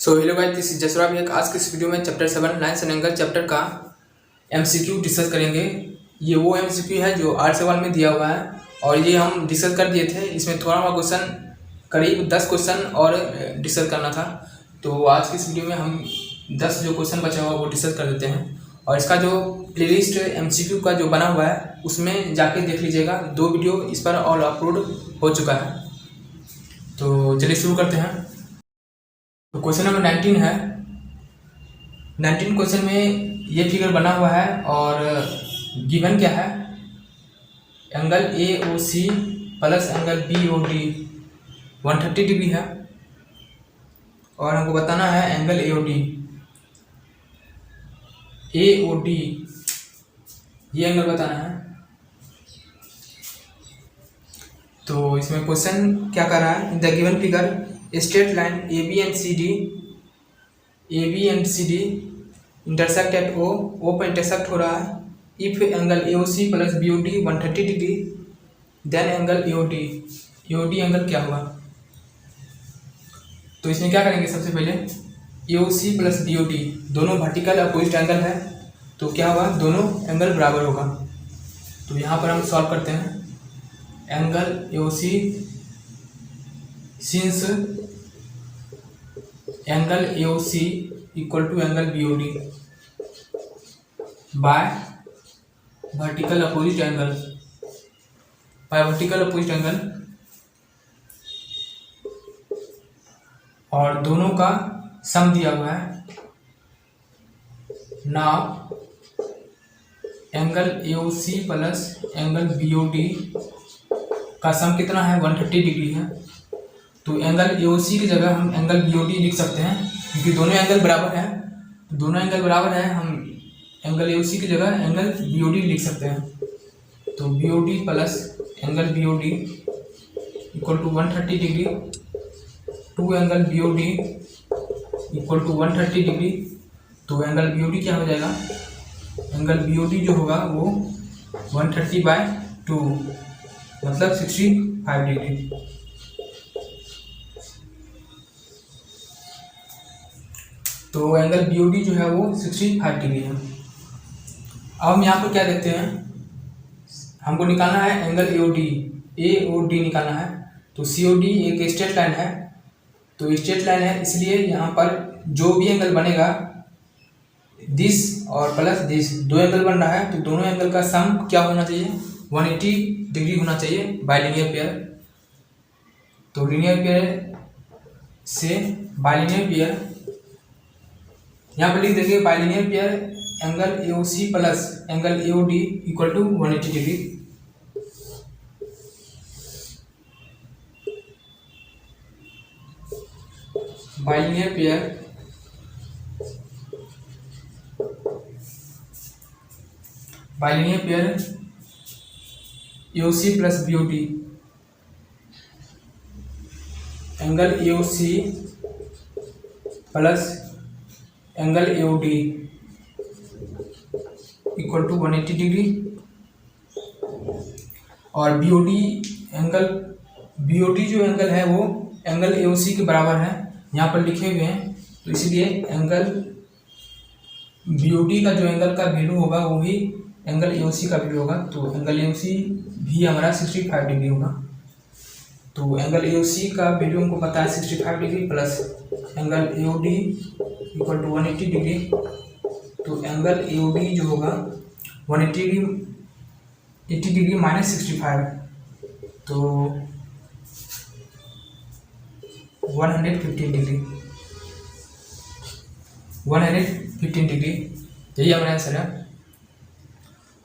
So hello guys, this is जसराब। एक आज के इस वीडियो में chapter 7 lines and angle chapter का एमसीक्यू डिस्कस करेंगे। ये वो एमसीक्यू है जो आर्ट सवाल में दिया हुआ है और ये हम डिस्कस कर दिए थे। इसमें थोड़ा मोड़ा क्वेश्चन, करीब 10 क्वेश्चन और डिस्कस करना था। तो आज की इस वीडियो में हम 10 जो क्वेश्चन बचा हुआ वो डिस्कस कर देते हैं। और इसका जो प्लेलिस्ट एमसीक्यू का जो बना हुआ है उसमें जाके देख लीजिएगा। 2 वीडियो इस पर ऑल अपलोड हो चुका है। तो चलिए शुरू करते हैं। तो क्वेश्चन नंबर 19 है। 19 क्वेश्चन में ये फिगर बना हुआ है और गिवन क्या है, angle A O C plus angle B O D 130 degree है और हमको बताना है एंगल ए ओ डी ये एंगल बताना है। तो इसमें क्वेश्चन क्या कर रहा है, in the given figure straight line A B and C D intersect at O पर इंटरसेक्ट हो रहा है। If angle A O C plus B O D 130 degree then angle A O D angle क्या होगा। तो इसमें क्या करेंगे, सबसे पहले A O C plus B O D दोनों वर्टिकल अपोजिट एंगल है, तो क्या होगा, दोनों एंगल बराबर होगा। तो यहाँ पर हम सॉल्व करते हैं। Angle A O C since angle A O C equal to angle B O D by vertical opposite angle और दोनों का सम दिया हुआ है। Now angle A O C plus angle B O D का sum कितना है, 130 degree है। तो एंगल ए ओ सी की जगह हम एंगल बी ओ डी लिख सकते हैं क्योंकि दोनों एंगल बराबर है। दोनों एंगल बराबर है, हम एंगल ए ओ सी की जगह एंगल बी ओ डी लिख सकते हैं। तो B O D plus angle B O D equal to 130 degree two angle B O D equal to 130 degree. तो एंगल बी ओ डी क्या हो जाएगा, एंगल बी ओ डी जो होगा वो 130/2 मतलब 65 डिग्री। तो एंगल बी ओ डी जो है वो 65 डिग्री है। अब हम यहाँ पर क्या देखते हैं, हमको निकालना है एंगल ए ओ डी निकालना है। तो सी ओ डी एक स्ट्रेट लाइन है, तो स्ट्रेट लाइन है इसलिए यहाँ पर जो भी एंगल बनेगा, दिस और प्लस दिस 2 एंगल बन रहा है, तो दोनों एंगल का सम क्या होना चाहिए, 180 डिग्री होना चाहिए बाय लीनियर पेयर। तो लीनियर पेयर से बाइलिनियर पेयर यहाँ पर लिख देंगे, bilinear pair angle A O C plus angle A O D equal to 180 degree. Bilinear pair A O C plus B O D angle A O C plus angle A O D equal to 180 degree. और B O D जो angle है वो angle A O सी के बराबर है, यहाँ पर लिखे हुए हैं। तो इसलिए एंगल बी ओ डी का जो एंगल का वैल्यू होगा वो भी एंगल ए ओ सी का वैल्यू होगा। तो एंगल ए ओ सी भी हमारा 65 डिग्री होगा। तो एंगल ए ओ सी का वैल्यू हमको पता है 65 degree plus angle A O D equal to 180 degree. तो एंगल ए ओ डी जो होगा 80 डिग्री माइनस 65, तो 115 डिग्री, यही हमारा आंसर है।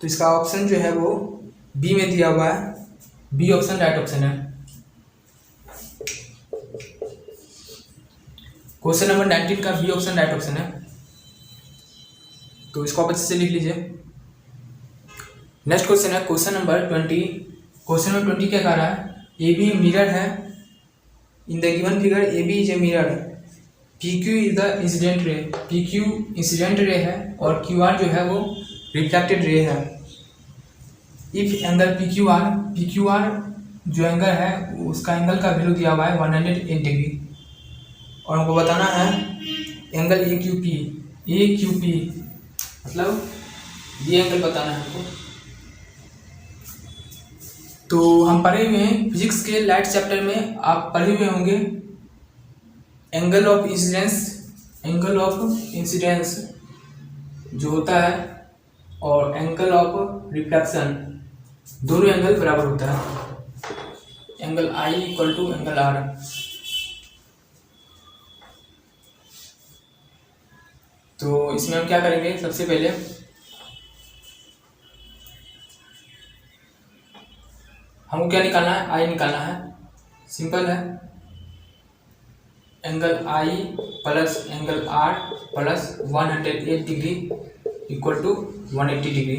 तो इसका ऑप्शन जो है वो बी में दिया हुआ है, बी ऑप्शन राइट ऑप्शन है। क्वेश्चन नंबर 19 का बी ऑप्शन राइट ऑप्शन है, तो इसको आप अच्छे से लिख लीजिए। नेक्स्ट क्वेश्चन है क्वेश्चन नंबर 20। क्वेश्चन नंबर 20 क्या कह रहा है, ए बी मिरर है। In the given figure A B is a mirror, P Q is the incident ray, P Q incident ray है और क्यू आर जो है वो रिफ्लेक्टेड रे है। If angle P Q are जो angle है उसका एंगल का वैल्यू दिया हुआ है 108 डिग्री। और हमको बताना है एंगल ए क्यू पी मतलब ये एंगल बताना है हमको। तो हम पढ़े हुए हैं फिजिक्स के लाइट चैप्टर में, आप पढ़े हुए होंगे एंगल ऑफ इंसिडेंस जो होता है और एंगल ऑफ रिफ्लेक्शन, दोनों एंगल बराबर होता है, angle I equal to angle R. तो इसमें हम क्या करेंगे, सबसे पहले हमको क्या निकालना है, आई निकालना है। सिंपल है, angle I plus angle R plus 108 degree equal to 180 degree.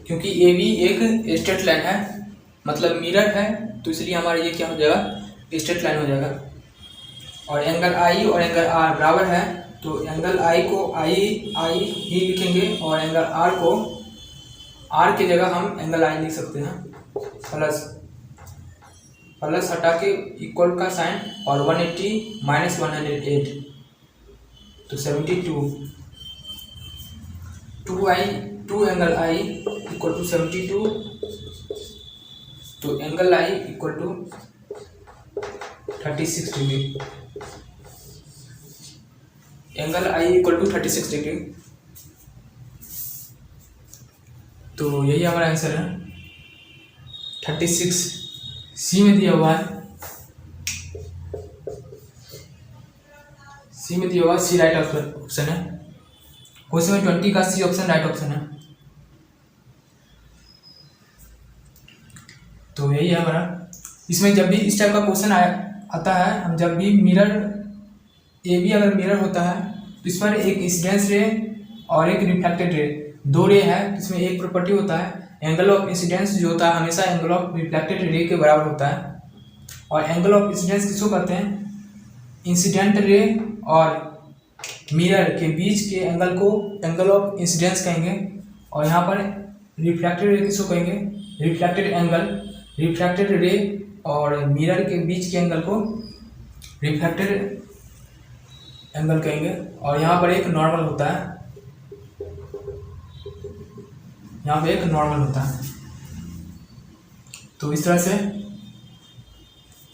क्योंकि ए बी एक स्ट्रेट लाइन है, मतलब मिरर है, तो इसलिए हमारा ये क्या हो जाएगा, स्ट्रेट लाइन हो जाएगा। और एंगल आई और एंगल आर बराबर है, तो एंगल आई को आई ही लिखेंगे और एंगल आर को आर की जगह हम एंगल आई लिख सकते हैं। प्लस हटा के इक्वल का साइन और 180 माइनस 108 तो 72। 2 एंगल आई इक्वल टू 72, तो angle I equal to 36 degree. Angle I equal to 36 degree. तो यही हमारा आंसर है 36। सी में दिया हुआ है, सी राइट ऑप्शन है। क्वेश्चन में 20 का सी ऑप्शन राइट ऑप्शन है। तो यही है हमारा। इसमें जब भी इस टाइप का क्वेश्चन आता है, हम जब भी मिरर ए बी अगर मिरर होता है तो इस पर एक इंसिडेंस रे और एक रिफ्लेक्टेड रे, दो रे है। इसमें एक प्रॉपर्टी होता है, एंगल ऑफ इंसिडेंस जो होता है हमेशा एंगल ऑफ रिफ्लेक्टेड रे के बराबर होता है। और एंगल ऑफ इंसिडेंस किसको कहते हैं, इंसिडेंट रे और मिरर के बीच के एंगल को एंगल ऑफ इंसिडेंस कहेंगे। और यहाँ पर रिफ्लेक्टेड रे किसको कहेंगे, रिफ्लेक्टेड रे और मिरर के बीच के एंगल को रिफ्लेक्टेड एंगल कहेंगे। और यहाँ पर एक नॉर्मल होता है, यहाँ पे एक नॉर्मल होता है। तो इस तरह से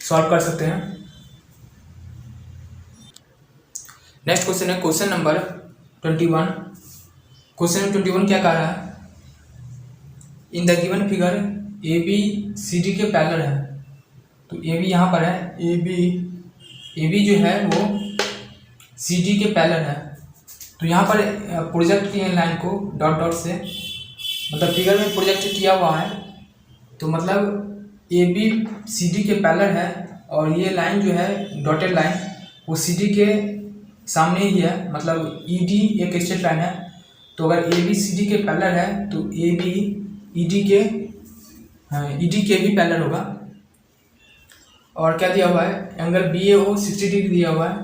सॉल्व कर सकते हैं। नेक्स्ट क्वेश्चन है क्वेश्चन नंबर 21। क्वेश्चन नंबर 21 क्या कह रहा है, in the given figure A B C D के पैरेलल है। तो ए बी यहाँ पर है, ए बी जो है वो सी डी के पैरेलल है। तो यहाँ पर प्रोजेक्ट किए लाइन को डॉट डॉट से, मतलब फिगर में प्रोजेक्ट किया हुआ है, तो मतलब ए बी सी डी के पैरेलल है। और ये लाइन जो है डॉटेड लाइन वो सी डी के सामने ही है, मतलब ई डी एक स्ट्रेट लाइन है। तो अगर ए बी सी डी के पैरेलल है तो ए बी ई डी के भी पैरेलल होगा। और क्या दिया हुआ है, angle B A O 60 degree दिया हुआ है,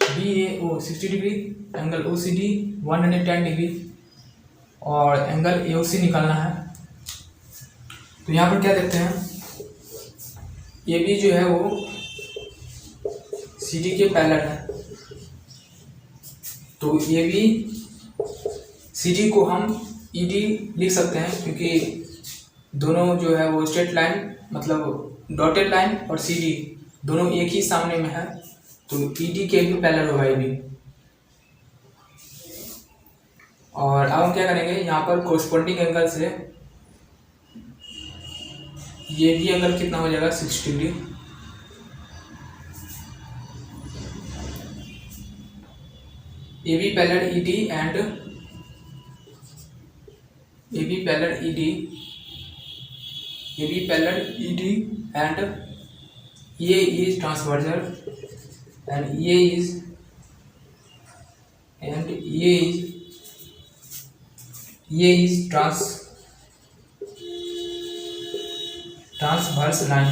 B A O 60 degree, angle O C D 110 degree और एंगल ए ओ सी निकालना है। तो यहाँ पर क्या देखते हैं, ए बी जो है वो सी डी के पैरेलल है। तो ए बी सी डी को हम ई डी लिख सकते हैं, क्योंकि दोनों जो है वो स्ट्रेट लाइन, मतलब डॉटेड लाइन और सी डी दोनों एक ही सामने में है, तो ई डी के भी पैरेलल होगा ए बी। और अब हम क्या करेंगे, यहाँ पर कोरस्पोंडिंग एंगल से ये भी एंगल कितना हो जाएगा, 60 degree. A B parallel E D and A B parallel E D and A is transversal and A is transverse line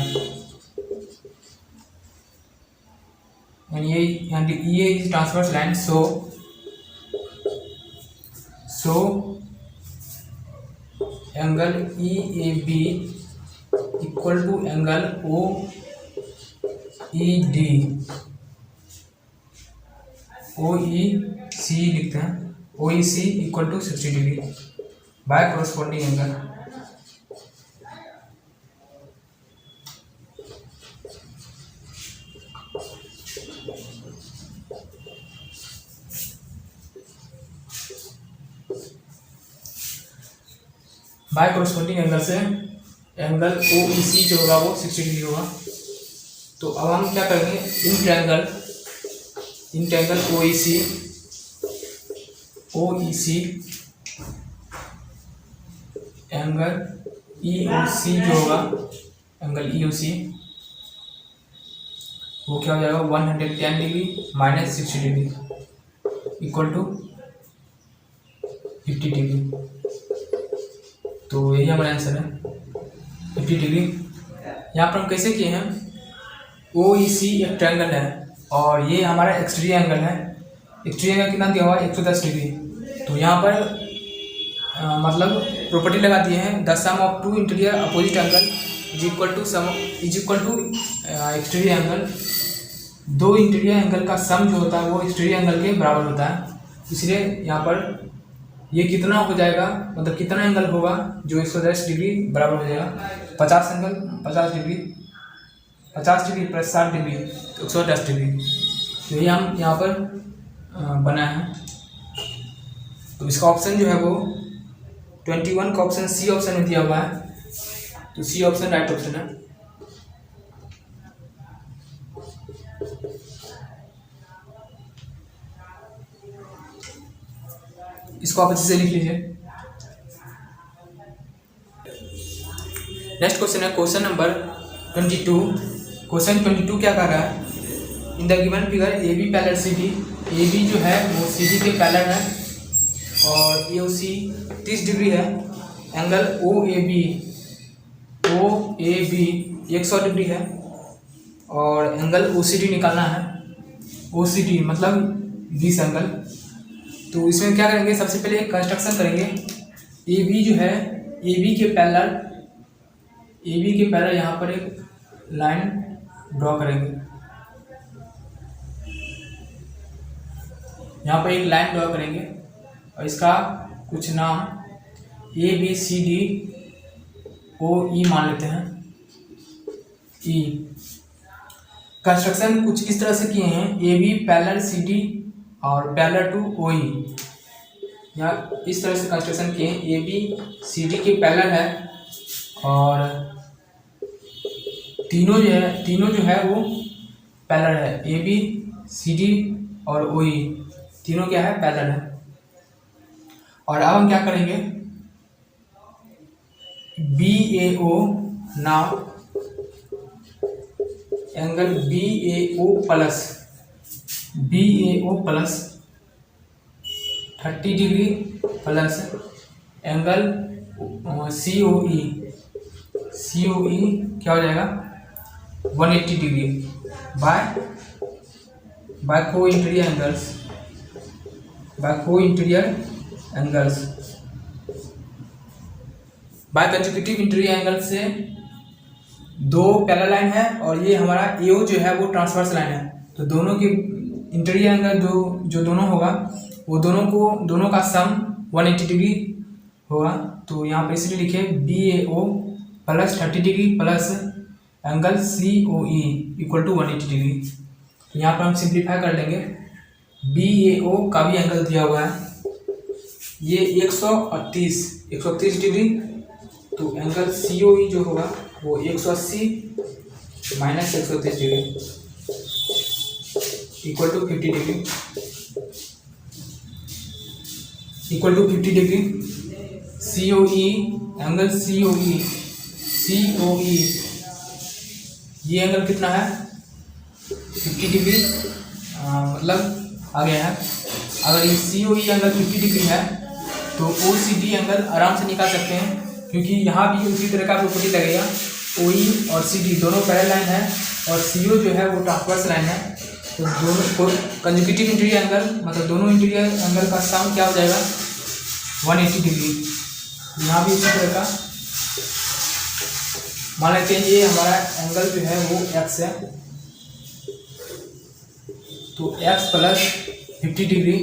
and EA is transverse line, so angle EAB equal to angle E D O E C लिखते हैं, O E C equal to 60 degree by corresponding angle. By corresponding angle से angle O E C जो होगा वो 60 degree होगा। तो अब हम क्या करेंगे, in triangle O E C angle E ओ सी जो होगा, एंगल ई ओ सी वो क्या हो जाएगा 110 degree minus 60 degree equal to 50 degree. तो यही हमारा आंसर है 50 डिग्री। यहाँ पर हम कैसे किए हैं, ओ ई सी एक ट्रायंगल है और ये हमारा एक्सटीरियर एंगल है। एक्सटीरियर एंगल कितना दिया हुआ है 110 डिग्री। तो यहाँ पर मतलब प्रॉपर्टी लगा दिए हैं, the sum of two interior opposite angle is equal to exterior angle. दो इंटीरियर एंगल का सम जो होता है वो एक्सटीरियर एंगल के बराबर होता है। इसलिए यहाँ पर ये कितना हो जाएगा, मतलब कितना एंगल होगा जो 110 डिग्री बराबर हो जाएगा 50 डिग्री प्लस 60 डिग्री तो 110 डिग्री। तो ये हम यहाँ पर बना है। तो इसका ऑप्शन जो है वो 21 का ऑप्शन सी ऑप्शन में दिया हुआ है। तो सी ऑप्शन राइट ऑप्शन है। इसको आप अच्छे से लिख लीजिए। नेक्स्ट क्वेश्चन है क्वेश्चन नंबर 22। क्वेश्चन 22 क्या कर रहा है, in the given figure A B parallel C D, A B जो है वो सी डी के पैरेलल है और ए ओ सी 30 डिग्री है। Angle O A B 100 degree है और एंगल ओ सी डी निकालना है। ओ सी डी मतलब 20 एंगल। तो इसमें क्या करेंगे, सबसे पहले एक कंस्ट्रक्शन करेंगे। ए बी जो है ए बी के पैरेलल यहाँ पर एक लाइन ड्रॉ करेंगे। यहाँ पर एक लाइन ड्रॉ करेंगे और इसका कुछ नाम ए बी सी डी ओ ई मान लेते हैं। ई कंस्ट्रक्शन कुछ इस तरह से किए हैं, A B parallel C D और पैरेलल टू ओ ई। यहाँ इस तरह से कंस्ट्रक्शन किए हैं, ए बी सी डी के पैरेलल है और तीनों जो है वो पैरेलल है। ए बी सी डी और ओ ई तीनों क्या है, पैरेलल है। और अब हम क्या करेंगे, B A O now angle B A O plus 30 degree plus angle C O E क्या हो जाएगा 180 डिग्री बाय को interior angles by consecutive interior angle से दो पैरेलल लाइन है और ये हमारा एओ जो है वो ट्रांसवर्स लाइन है। तो दोनों के इंटीरियर एंगल जो दोनों होगा वो दोनों का सम 180 डिग्री होगा। तो यहाँ पर इसलिए लिखे B A O plus 30 degree plus angle C O E equal to 180 degree. तो यहाँ पर हम सिंप्लीफाई कर लेंगे। बी ए ओ का भी एंगल दिया हुआ है, ये 130 डिग्री। तो एंगल सी ओ ई जो होगा वो 180 minus 130 degree equal to 50 degree. C O E angle C O E ये एंगल कितना है 50 डिग्री, मतलब आ गया है। अगर ये सी ओ ई एंगल 50 डिग्री है तो ओ सी डी एंगल आराम से निकाल सकते हैं, क्योंकि यहाँ भी उसी तरह का प्रॉपर्टी लगेगा। ओ ई और सी डी दोनों पैरेलल लाइन है और सी ओ जो है वो ट्रांसवर्स लाइन है। तो दोनों को कंसेक्यूटिव इंटीरियर एंगल मतलब दोनों इंटीरियर एंगल का सम क्या हो जाएगा 180 डिग्री। यहाँ भी उसी तरह का मान लेते हैं, ये हमारा एंगल जो है वो एक्स है तो x plus 50 degree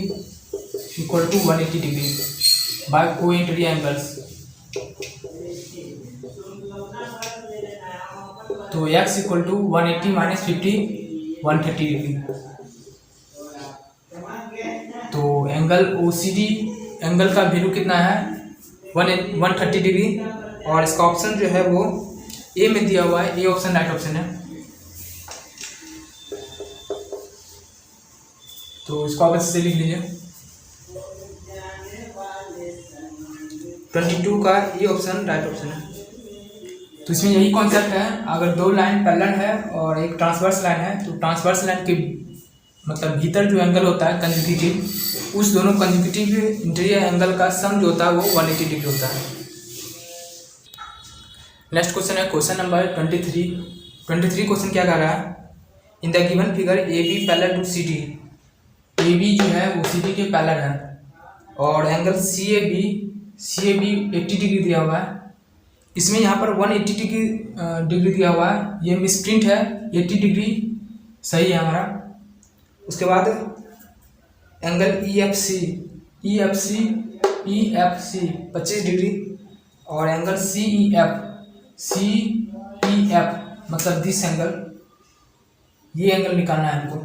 equal to 180 degree by co-interior angles. तो x equal to 180 minus 50 130 degree. तो एंगल OCD एंगल का वैल्यू कितना है 130 डिग्री, और इसका ऑप्शन जो है वो ए में दिया हुआ है, ए ऑप्शन राइट ऑप्शन है। तो इसको आप अच्छे से लिख लीजिए, 22 का ए ऑप्शन राइट ऑप्शन है। तो इसमें यही कॉन्सेप्ट है, अगर दो लाइन पैरेलल है और एक ट्रांसवर्स लाइन है तो ट्रांसवर्स लाइन के मतलब भीतर जो एंगल होता है कंजुगेटिव, उस दोनों कंजुगेटिव इंटीरियर एंगल का सम जो होता है वो 180 डिग्री होता है। नेक्स्ट क्वेश्चन है क्वेश्चन नंबर 23 क्वेश्चन क्या कर रहा है, in the given figure A B parallel to C D, A B जो है वो सी डी के पैरेलल है और angle C A B 80 degree दिया हुआ है। इसमें यहाँ पर 180 डिग्री दिया हुआ है, ये मिसप्रिंट है, 80 डिग्री सही है हमारा। उसके बाद angle E F C 25 degree और एंगल सी ई एफ मतलब दिस एंगल, ये एंगल निकालना है हमको।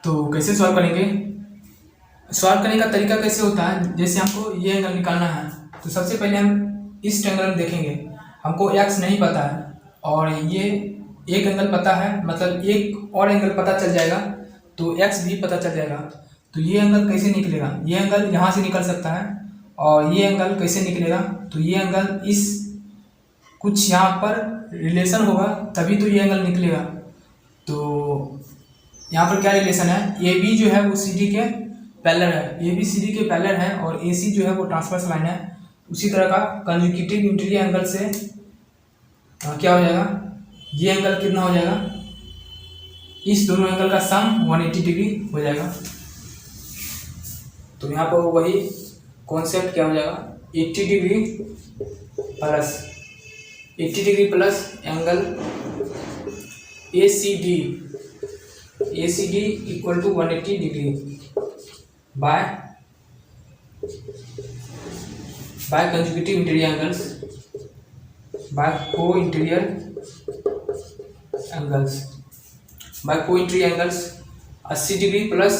तो कैसे सॉल्व करेंगे, सॉल्व करने का तरीका कैसे होता है, जैसे हमको ये एंगल निकालना है तो सबसे पहले हम इस ट्रायंगल में देखेंगे, हमको x नहीं पता है और ये एक एंगल पता है, मतलब एक और एंगल पता चल जाएगा तो x भी पता चल जाएगा। तो ये एंगल कैसे निकलेगा, ये एंगल यहाँ से निकल सकता है और ये एंगल कैसे निकलेगा, तो ये एंगल इस कुछ यहाँ पर रिलेशन होगा तभी तो ये एंगल निकलेगा। तो यहाँ पर क्या रिलेशन है, ए बी जो है वो सी डी के पैरेलल है, ए बी सी डी के पैरेलल है और ए सी जो है वो ट्रांसवर्स लाइन है। उसी तरह का कंजुगेटिव इंटीरियर एंगल से क्या हो जाएगा, ये एंगल कितना हो जाएगा, इस दोनों एंगल का सम 180 डिग्री हो जाएगा। तो यहाँ पर वही कॉन्सेप्ट क्या हो जाएगा, 80 degree plus angle A C D equal to 180 degree by conjugative interior angles by को interior angles 80 degree plus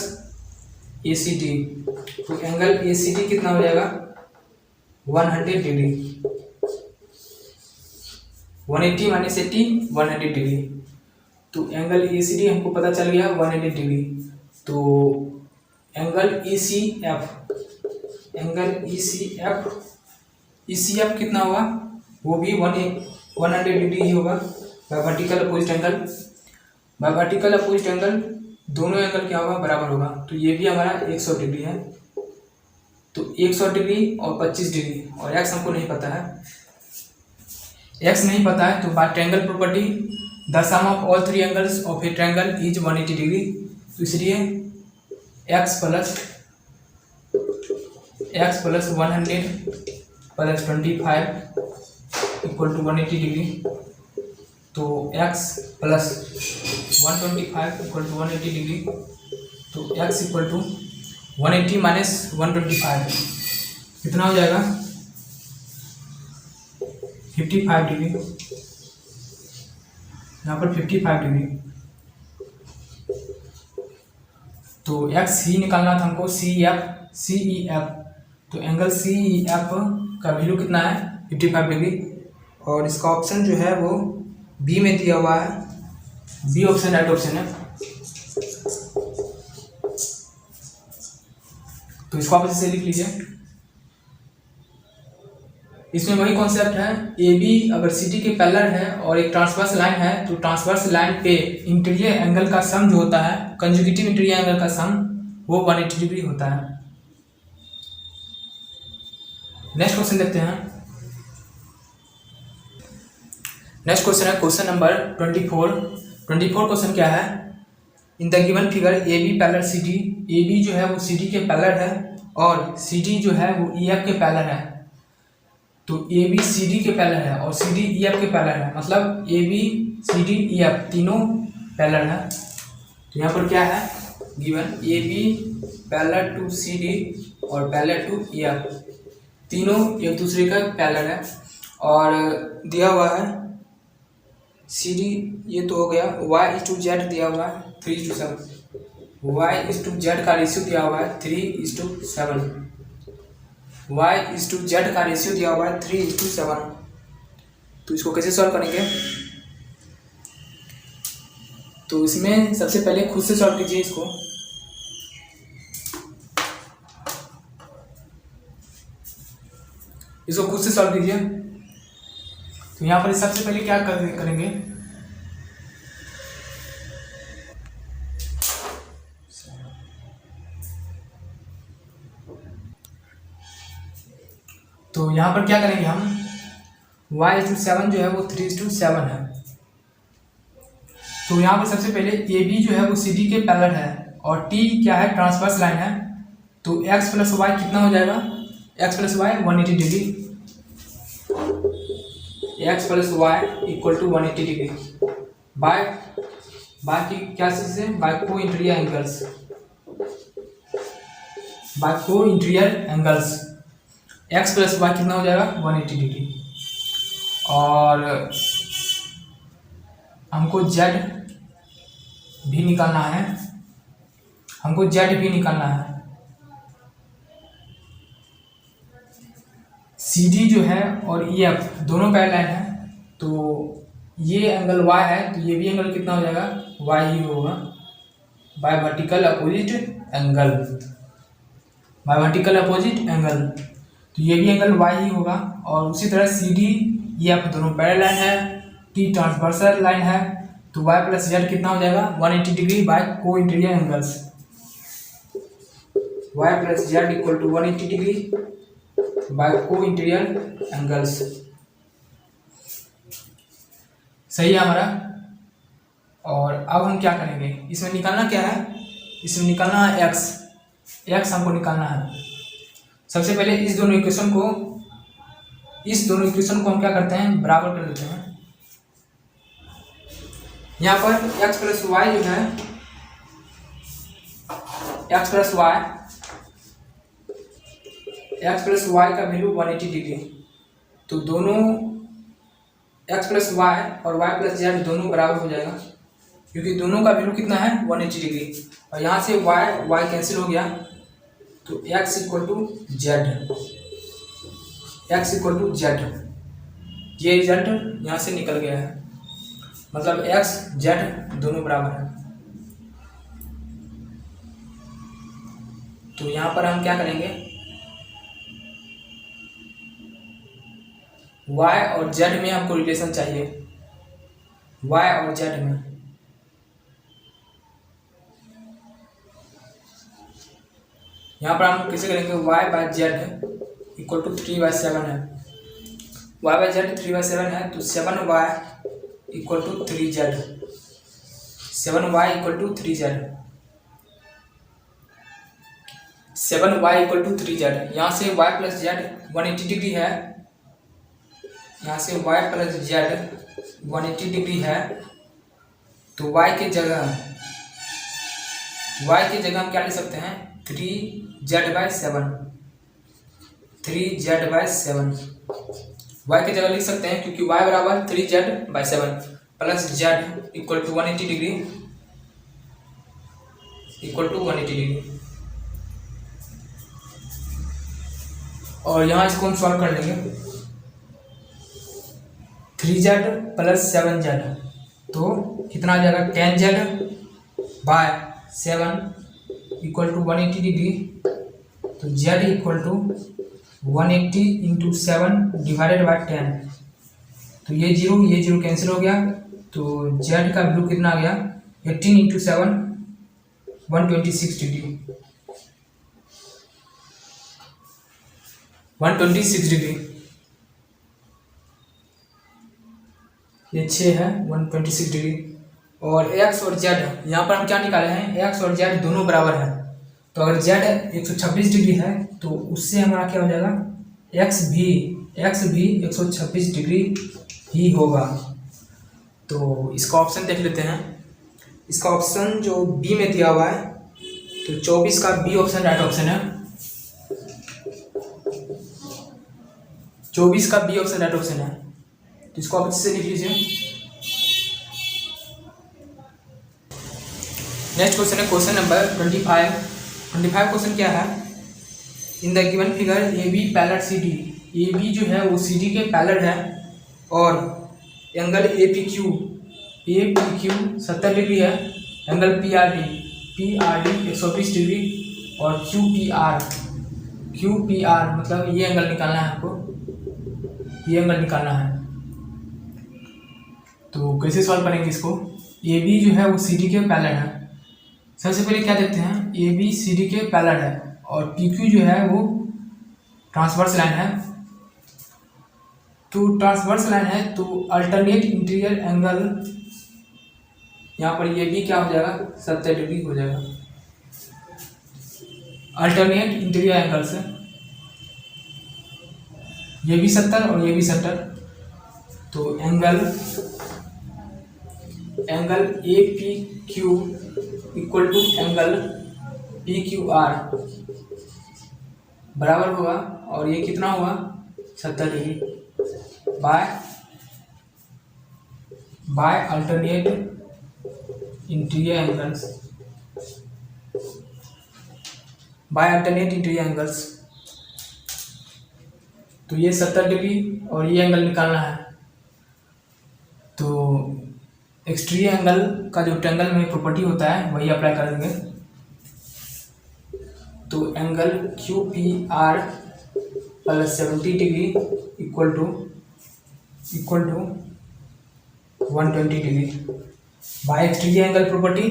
A C D. तो एंगल ए सी डी कितना हो जाएगा 100 डिग्री, 180 माइनस 80 100 डिग्री। तो एंगल ए सी डी हमको पता चल गया 100 डिग्री। तो एंगल ई सी एफ कितना होगा, वो भी 100 डिग्री ही होगा बाय वर्टिकल अपोजिट एंगल, दोनों एंगल क्या होगा बराबर होगा। तो ये भी हमारा 100 डिग्री है। तो 100 डिग्री और 25 डिग्री और एक्स हमको नहीं पता है, एक्स नहीं पता है तो by triangle property the sum of all three angles of a triangle is 180 degree. तो इसलिए x plus 100 plus 25 equal to 180 degree. तो x plus 125 equal to 180 degree. तो x इक्वल टू 180 माइनस 125 कितना हो जाएगा 55 डिग्री, यहाँ पर 55 डिग्री। तो x ही निकालना था हमको, सी ई एफ। तो एंगल सी ई एफ का वैल्यू कितना है 55 डिग्री और इसका ऑप्शन जो है वो बी में दिया हुआ है, बी ऑप्शन राइट ऑप्शन है। तो इसको आप इसे लिख लीजिए। इसमें वही कॉन्सेप्ट है, ए बी अगर सी डी के पैरेलल है और एक ट्रांसवर्स लाइन है तो ट्रांसवर्स लाइन पे इंटीरियर एंगल का सम जो होता है, कंजुगेटिव इंटीरियर एंगल का सम वो 180 डिग्री होता है। नेक्स्ट क्वेश्चन देखते हैं। नेक्स्ट क्वेश्चन है क्वेश्चन नंबर 24 क्वेश्चन क्या है, in the given figure A B parallel C D, A B जो है वो सी डी के पैरेलल है और सी डी जो है वो ई एफ के पैरेलल है। तो ए बी सी डी के पैरेलल है और सी डी ई एफ के पैरेलल है, मतलब A B C D E F तीनों पैरेलल है। तो यहाँ पर क्या है given A B parallel to C D और पैरेलल टू ई एफ, तीनों एक दूसरे का पैरेलल है। और दिया हुआ है सी डी, ये तो हो गया। y/z दिया हुआ है 3:7, y/z का रेशियो दिया हुआ है 3:7, y/z का रेशियो दिया हुआ है 3:7। तो इसको कैसे सॉल्व करेंगे? तो इसमें सबसे पहले खुद से सॉल्व कीजिए इसको। इसको खुद से सॉल्व कीजिए। तो यहाँ पर सबसे पहले क्या करेंगे, तो यहाँ पर क्या करेंगे हम, y/7 जो है वो 3:7 है। तो यहाँ पर सबसे पहले ए बी जो है वो सी डी के पैरेलल है और टी क्या है, ट्रांसवर्स लाइन है। तो x + y कितना हो जाएगा, x + y 180 degree, x + y = 180 degree bye की क्या चीज है, बाय को इंटीरियर एंगल्स, बाय को इंटीरियर एंगल्स x + y कितना हो जाएगा 180 डिग्री। और हमको z भी निकालना है, हमको z भी निकालना है। सी डी जो है और ई एफ दोनों पैरेलल है, तो ये एंगल y है तो ये भी एंगल कितना हो जाएगा, y ही होगा, bye vertical opposite angle, by vertical opposite angle. तो ये भी एंगल y ही होगा। और उसी तरह सी डी ई एफ दोनों पैरेलल है, टी ट्रांसवर्सल लाइन है, तो y + z कितना हो जाएगा 180 डिग्री बाय को interior angles, y + z = 180 degree by को इंटीरियर एंगल्स। सही है हमारा। और अब हम क्या करेंगे, इसमें निकालना क्या है, इसमें निकालना है x हमको निकालना है। सबसे पहले इस दोनों इक्वेशन को हम क्या करते हैं, बराबर कर देते हैं। यहाँ पर x + y जो है, x + y का वैल्यू 180 डिग्री, तो दोनों x + y और y + z दोनों बराबर हो जाएगा, क्योंकि दोनों का वैल्यू कितना है 180 डिग्री। और यहाँ से y कैंसिल हो गया, तो x = z, ये रिजल्ट यहाँ से निकल गया है, मतलब x z दोनों बराबर है। तो यहाँ पर हम क्या करेंगे, y और z में हमको रिलेशन चाहिए, y और z में। यहाँ पर हम कैसे करेंगे, y/z = 3/7 है, y/z 3/7 है, तो 7y = 3z, 7y = 3z, 7y = 3z। यहाँ से y + z 180 डिग्री है, यहाँ से y + z 180 डिग्री है, तो y के जगह हम क्या लिख सकते हैं, 3z/7, 3z/7 y की जगह लिख सकते हैं, क्योंकि y = 3z/7 plus z = 180 degree, और यहाँ इसको हम सॉल्व कर लेंगे। 3z + 7z, तो कितना आ जाएगा, 10z/7 = 180 डिग्री, तो z = 180 × 7 / 10, तो ये 0 कैंसिल हो गया, तो z का वैल्यू कितना आ गया, 18 × 7 126 डिग्री, 126 डिग्री, ये 6 है 126 डिग्री। और x और z यहाँ पर हम क्या निकाले हैं, x और z दोनों बराबर है, तो अगर z 126 डिग्री है तो उससे हमारा क्या हो जाएगा, x भी 126 डिग्री ही होगा। तो इसका ऑप्शन देख लेते हैं, इसका ऑप्शन जो बी में दिया हुआ है, तो 24 का बी ऑप्शन राइट ऑप्शन है। 24 का बी ऑप्शन राइट ऑप्शन है, तो इसको आप अच्छे से लिख लीजिए। नेक्स्ट क्वेश्चन है क्वेश्चन नंबर 25। 25 क्वेश्चन क्या है, in the given figure A B parallel C D. A B जो है वो सी डी के पैरेलल है और angle A P Q 70 degree है, angle P R D 120 degree और क्यू पी आर मतलब ये एंगल निकालना है आपको, ये एंगल निकालना है। तो कैसे सॉल्व करेंगे इसको। ए बी जो है वो सी डी के पैरेलल है। सबसे पहले क्या देखते हैं, ए बी सी डी के पैरेलल है और पी क्यू जो है वो ट्रांसवर्स लाइन है। तो ट्रांसवर्स लाइन है तो अल्टरनेट इंटीरियर एंगल, यहाँ पर ये भी क्या हो जाएगा 70 डिग्री हो जाएगा। अल्टरनेट इंटीरियर एंगल से ये भी 70 और ये भी 70, तो angle A P Q equal to angle P Q R बराबर होगा, और ये कितना होगा 70 degree by alternate interior angles. तो ये 70 डिग्री और ये एंगल निकालना है। तो एक्सटीरियर एंगल का जो ट्रायंगल में प्रॉपर्टी होता है वही अप्लाई कर देंगे। तो angle Q P R plus 70 degree equal to 120 degree by exterior angle property.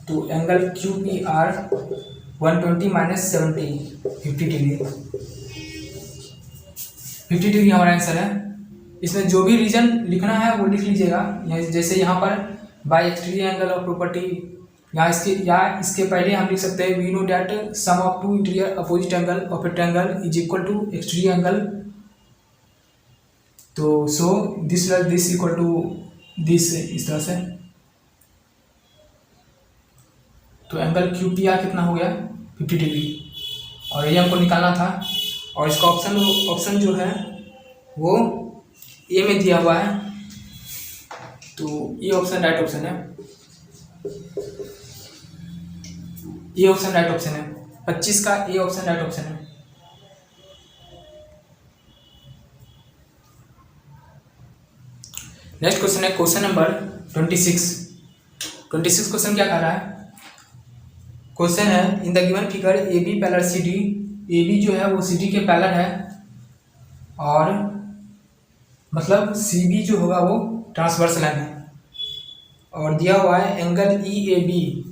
तो angle Q P R 120 minus 70 50 degree, 50 degree हमारा आंसर है। इसमें जो भी रीजन लिखना है वो लिख लीजिएगा। जैसे यहाँ पर by exterior angle of property, या इसके पहले हम लिख सकते हैं we know that sum of two interior opposite angle of a triangle is equal to exterior angle. तो so this equal to this, इस तरह से। तो एंगल क्यू पी आर कितना हो गया 50 डिग्री, और ये हमको निकालना था। और इसका ऑप्शन जो है वो ए में दिया हुआ है, तो ये ऑप्शन राइट ऑप्शन है। ये ऑप्शन राइट ऑप्शन है, 25 का ए ऑप्शन राइट ऑप्शन है। नेक्स्ट क्वेश्चन है क्वेश्चन नंबर 26। 26 क्वेश्चन क्या कह रहा है, क्वेश्चन है in the given figure A B parallel C D. A B जो है वो सी डी के पैरेलल है, और मतलब सी बी जो होगा वो ट्रांसवर्स लाइन है, और दिया हुआ है angle E A B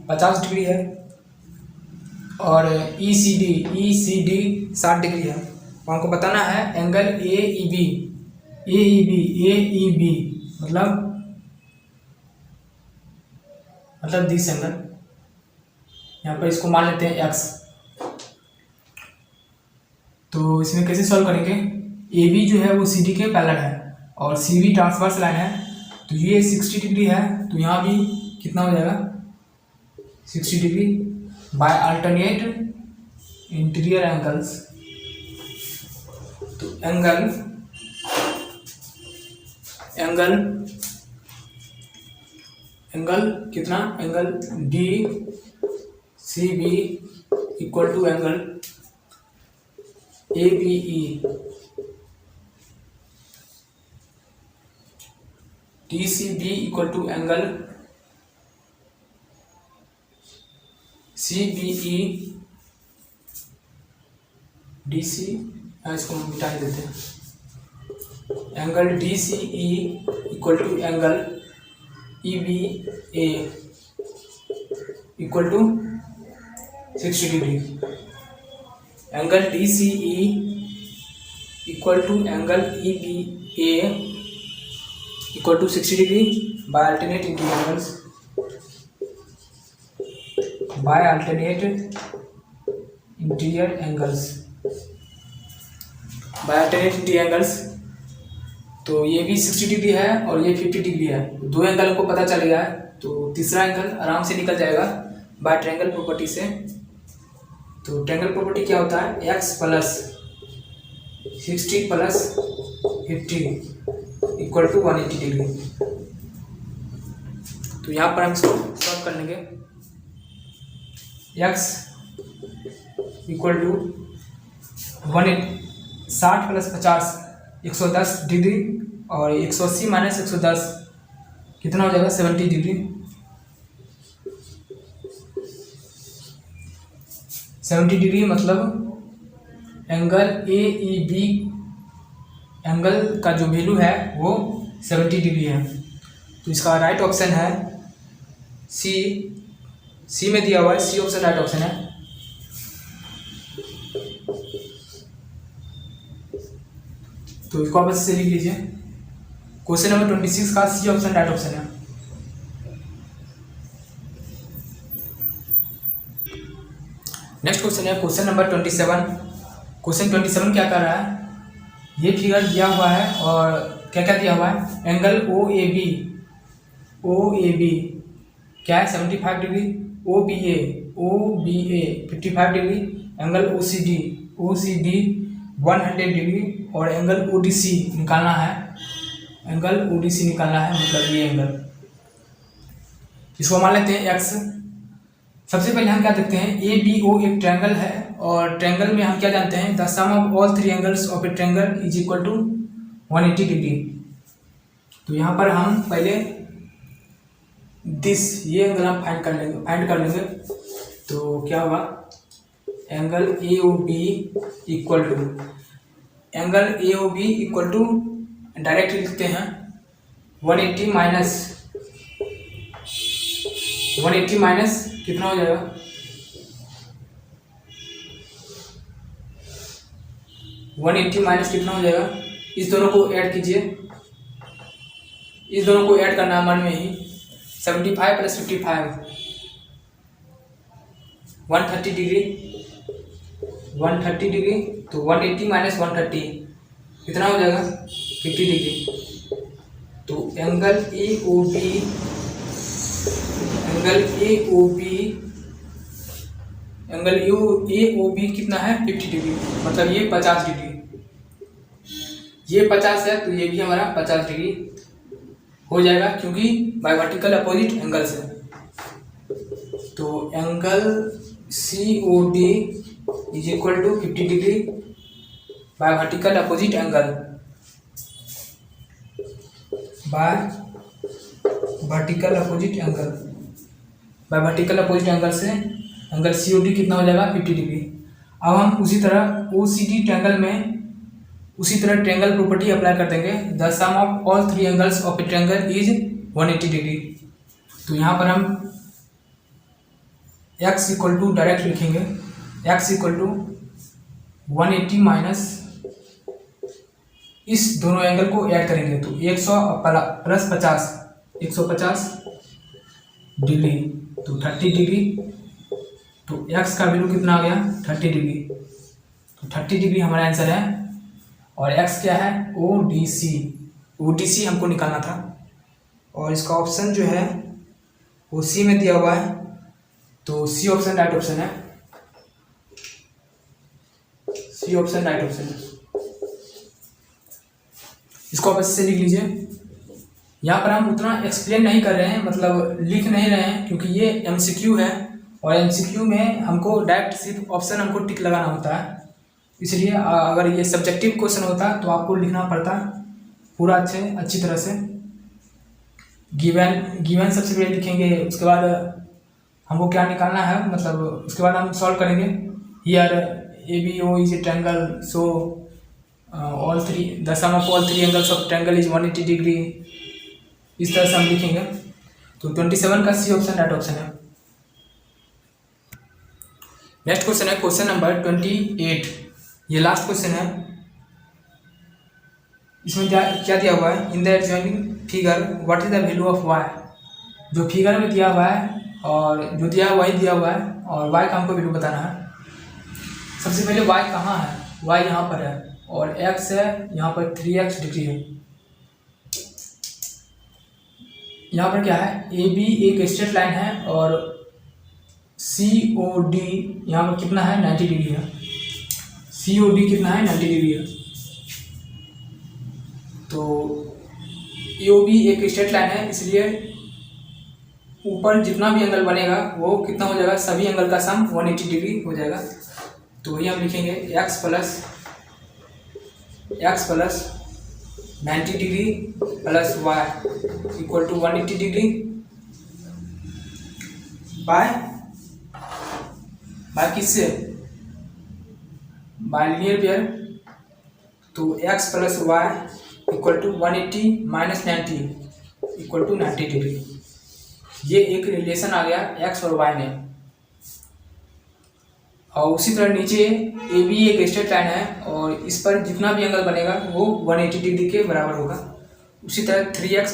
50 degree है, और ई सी डी 60 डिग्री है। और हमको बताना है एंगल ए ई बी मतलब दिस एंगल, यहाँ पर इसको मान लेते हैं x। तो इसमें कैसे सॉल्व करेंगे, ए बी जो है वो सी डी के पैरेलल है और सी बी ट्रांसवर्स लाइन है, तो ये 60 डिग्री है, तो यहाँ भी कितना हो जाएगा 60 degree by alternate interior angles. तो एंगल कितना, angle D C B equal to angle A P E, D C B equal to angle C B E D C, इसको हम मिटा ही देते हैं, angle D C E equal to angle E B A equal to 60 degree. Angle D C E equal to angle E B A equal to 60 degree by alternate interior angles. तो ये भी 60 degree है और ये 50 degree है। दो angle को पता चल गया है, तो तीसरा एंगल आराम से निकल जाएगा बाय ट्रायंगल प्रॉपर्टी से। तो ट्रायंगल प्रॉपर्टी क्या होता है, x plus 60 plus 50 equal to 180 degree. तो यहाँ पर हम इसको सॉल्व कर लेंगे। x equal to 60 plus 50 110 degree और 180 माइनस 110 कितना हो जाएगा 70 डिग्री। 70 डिग्री मतलब angle A E B angle का जो वैल्यू है वो 70 डिग्री है। तो इसका राइट ऑप्शन है सी में दिया हुआ है, सी ऑप्शन राइट ऑप्शन है। तो इसको आप से लिख लीजिए, क्वेश्चन नंबर 26 का सी ऑप्शन राइट ऑप्शन है। नेक्स्ट क्वेश्चन है क्वेश्चन नंबर 27। क्वेश्चन 27 क्या कर रहा है, ये फिगर दिया हुआ है और क्या क्या दिया हुआ है, एंगल ओ ए बी क्या है 75 degree, O B A 55 degree, angle O C D 100 degree और एंगल ओ डी सी निकालना है। एंगल ओ डी सी निकालना है मतलब ये एंगल, इसको मान लेते हैं एक्स। सबसे पहले हम क्या देखते हैं, ए बी ओ एक ट्रायंगल है और ट्रायंगल में हम क्या जानते हैं, the sum of all three angles of a triangle is equal to 180 degree. तो यहाँ पर हम पहले ये एंगल हम फाइंड कर लेंगे। तो क्या होगा, angle A O B equal to direct लिखते हैं 180 माइनस कितना हो जाएगा, 180 माइनस कितना हो जाएगा, इस दोनों को ऐड कीजिए, इस दोनों को ऐड करना मन में ही 75 प्लस 55 130 डिग्री। तो 180 माइनस 130 कितना हो जाएगा 50 डिग्री। तो एंगल ए ओ बी कितना है 50 डिग्री, मतलब ये 50 डिग्री, ये 50 है तो ये भी हमारा 50 डिग्री हो जाएगा क्योंकि बाय वर्टिकल अपोजिट एंगल से। तो angle C O D is equal to 50 degree by vertical opposite angle, by vertical opposite angle से एंगल सी ओ डी कितना हो जाएगा 50 डिग्री। अब हम उसी तरह ओ सी डी ट्रायंगल में उसी तरह ट्रायंगल प्रॉपर्टी अप्लाई कर देंगे, the sum of all three angles of a triangle is 180 degree. तो यहाँ पर हम x इक्वल टू डायरेक्ट लिखेंगे, x इक्वल टू 180 माइनस इस दोनों एंगल को ऐड करेंगे तो 100 प्लस 150 डिग्री तो 30 डिग्री। तो x का वैल्यू कितना आ गया 30 डिग्री। तो 30 डिग्री हमारा आंसर है और x क्या है ओ डी सी हमको निकालना था और इसका ऑप्शन जो है वो सी में दिया हुआ है। तो सी ऑप्शन राइट ऑप्शन है, इसको आप अच्छे से लिख लीजिए। यहाँ पर हम उतना एक्सप्लेन नहीं कर रहे हैं, मतलब लिख नहीं रहे हैं क्योंकि ये एमसीक्यू है और एमसीक्यू में हमको डायरेक्ट सिर्फ ऑप्शन हमको टिक लगाना होता है, इसलिए अगर ये सब्जेक्टिव क्वेश्चन होता तो आपको लिखना पड़ता पूरा अच्छी तरह से। गिवन सबसे पहले लिखेंगे, उसके बाद हमको क्या निकालना है, मतलब उसके बाद हम सॉल्व करेंगे। Here A B O is a triangle, so all three the sum of all three angles of triangle is 180 degree, इस तरह से हम लिखेंगे। तो 27 का सी ऑप्शन राइट ऑप्शन है। नेक्स्ट क्वेश्चन है क्वेश्चन नंबर 28, ये लास्ट क्वेश्चन है। इसमें क्या दिया हुआ है, in the adjoining figure what is the value of y। जो फिगर में दिया हुआ है और जो दिया हुआ ही दिया हुआ है और y का हमको वैल्यू बताना है। सबसे पहले y कहाँ है, y यहाँ पर है और x है यहाँ पर 3x डिग्री है। यहाँ पर क्या है, ए बी एक स्ट्रेट लाइन है और सी ओ डी यहाँ पर कितना है 90 डिग्री है। सी ओ डी कितना है 90 डिग्री है। तो ए ओ बी एक स्ट्रेट लाइन है, इसलिए ऊपर जितना भी एंगल बनेगा वो कितना हो जाएगा, सभी एंगल का सम 180 डिग्री हो जाएगा। तो वही हम लिखेंगे x plus 90 degree plus y equal to 180 degree by किससे, बाय लीनियर पेयर। तो x plus Y equal to 180 minus 90 equal to 90 degree. ये एक रिलेशन आ गया x और y में। और उसी तरह नीचे ए बी एक स्ट्रेट लाइन है और इस पर जितना भी एंगल बनेगा वो 180 डिग्री के बराबर होगा। उसी तरह 3x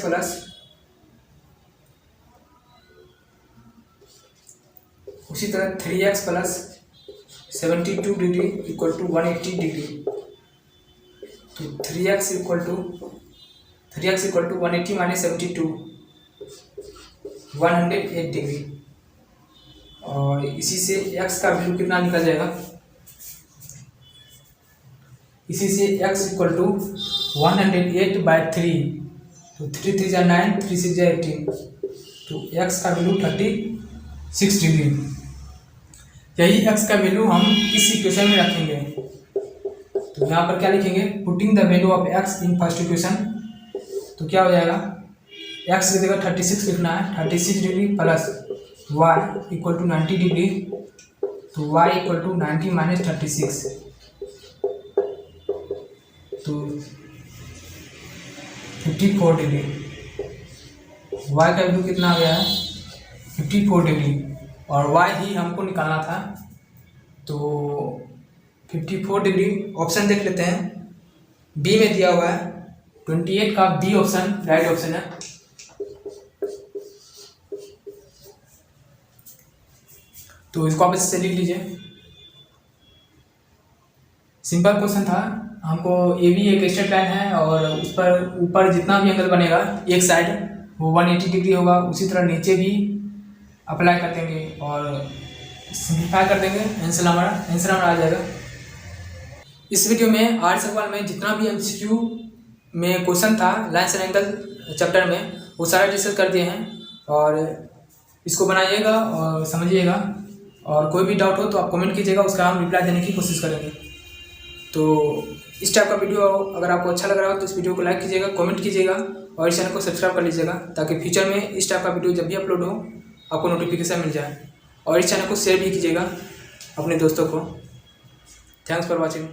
plus 72 degree equal to 180 degree. तो 3x equal to 180 minus 72 108 degree. और इसी से x का वैल्यू कितना निकल जाएगा, इसी से x इक्वल टू 108 बाई 3। तो 3 3 जा 9, 3 6 जा 18। तो x का वैल्यू 36 डिग्री। यही x का वैल्यू हम इस इक्वेशन में रखेंगे। तो यहाँ पर क्या लिखेंगे, putting the value of x in first equation. तो क्या हो जाएगा, x की जगह 36 लिखना है, 36 degree plus y equal to 90 degree. तो y इक्वल टू 90 माइनस 36। तो 54 डिग्री। y का वैल्यू कितना आ गया है 54 डिग्री और y ही हमको निकालना था। तो 54 डिग्री ऑप्शन देख लेते हैं, बी में दिया हुआ है 28 का बी ऑप्शन राइट ऑप्शन है। तो इसको आप इससे लिख लीजिए। सिंपल क्वेश्चन था, हमको ए बी एक स्ट्रेट लाइन है और उस पर ऊपर जितना भी एंगल बनेगा एक साइड वो 180 डिग्री होगा। उसी तरह नीचे भी अप्लाई कर देंगे और सिंप्लीफाई कर देंगे, आंसर हमारा आ जाएगा। इस वीडियो में आर्ट्स सवाल में जितना भी एमसीक्यू में क्वेश्चन था लाइन्स एंड एंगल चैप्टर में वो सारा डिस्कस कर दिए हैं। और इसको बनाइएगा और समझिएगा, और कोई भी डाउट हो तो आप कमेंट कीजिएगा, उसका हम रिप्लाई देने की कोशिश करेंगे। तो इस टाइप का वीडियो अगर आपको अच्छा लग रहा हो तो इस वीडियो को लाइक कीजिएगा, कमेंट कीजिएगा और इस चैनल को सब्सक्राइब कर लीजिएगा, ताकि फ्यूचर में इस टाइप का वीडियो जब भी अपलोड हो आपको नोटिफिकेशन मिल जाए। और इस चैनल को शेयर भी कीजिएगा अपने दोस्तों को। Thanks for watching.